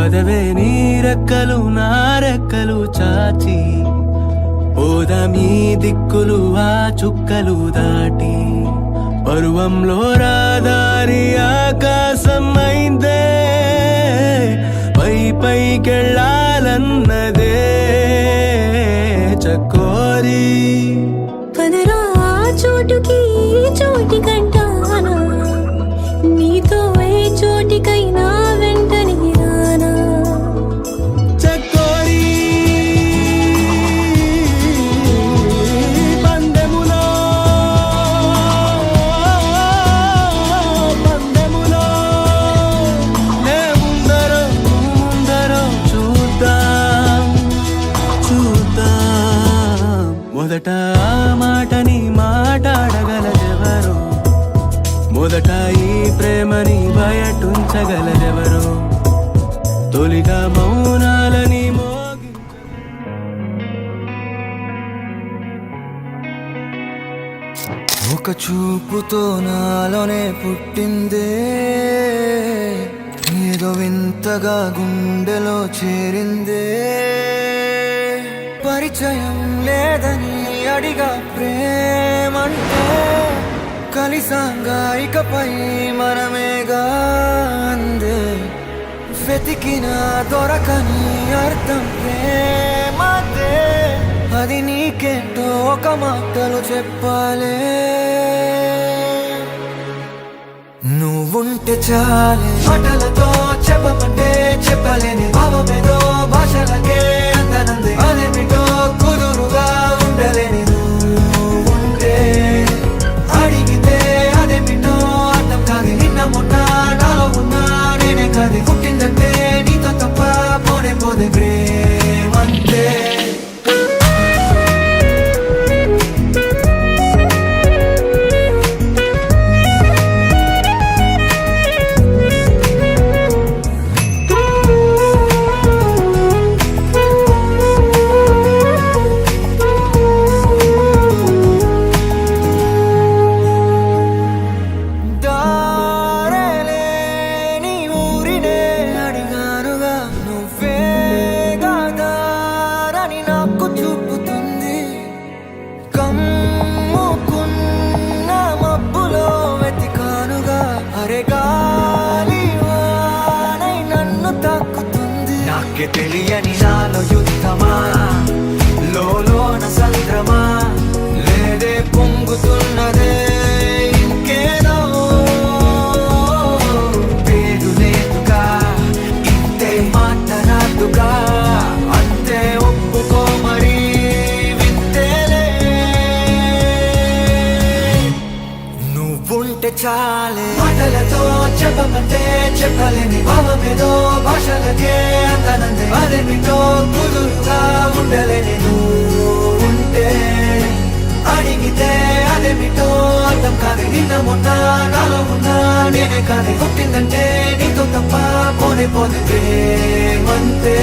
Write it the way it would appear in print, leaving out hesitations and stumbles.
పదవే నీ రెక్కలు నా రెక్కలు చాచి పోదమీ దిక్కులు ఆ చుక్కలు దాటి పరువంలో రాదారి ఆకాశం అయిందే పై పైకెళ్ళాలన్నదే చకోరి పదరా చోటుకి చోటి కంటానా నీతో ఏ చోటికైనా వెంటనే రానా చకోరి పందెములో ముందరో చూద్దాం మొదట ఆ మాటని మాట్లాడగలదెవరు మొదట ఈ ప్రేమని బయటుంచగలదెవరు తొలిగా మౌనాలని ఒక చూపుతో నాలోనే పుట్టిందే ఏదో వింతగా గుండెలో చేరిందే పరిచయం లేదని అడిగా ప్రేమంటే కలిసాంగా ఇకపై మనమేగా అందే వెతికిన దొరకని అర్థం ప్రేమదే అది నీకేంటో ఒక మాటలు చెప్పాలే నువ్వుంటే చాలే మాటలతో చెప్పమంటే చెప్పలేని భావమేదో భాషలకే అందనంది అదేమిటో కుదురుగా ఉండలేని నువ్వుంటే అడిగితే అదేమిటో అర్థం కాదు నిన్న మొన్న నాలో ఉన్నా నేనే కాదు పుట్టిందంటే నీతో తప్ప పోనే పోదే ప్రేమంతే తెలియని నాలో యుద్ధమా లోన సంద్రమా లేదే పొంగుతున్నదే ఇంకేదో పేరు లేదుగా ఇంతే మాట్లాడుగా అంతే ఒప్పుకో మరి వింతేలే నువ్వుంటే చాలే మాటలతో చెప్పమంటే చెప్పలేని భావమేదో భాషలకే అందనందే అదేమిటో కుదురుగా ఉండలేని నువ్వుంటే అడిగితే అదేమిటో అర్థం కాదు నిన్న మొన్న నాలో ఉన్నా నేనే కాదు పుట్టిందంటే నీతో తప్ప పోనే పోతే ప్రేమంతే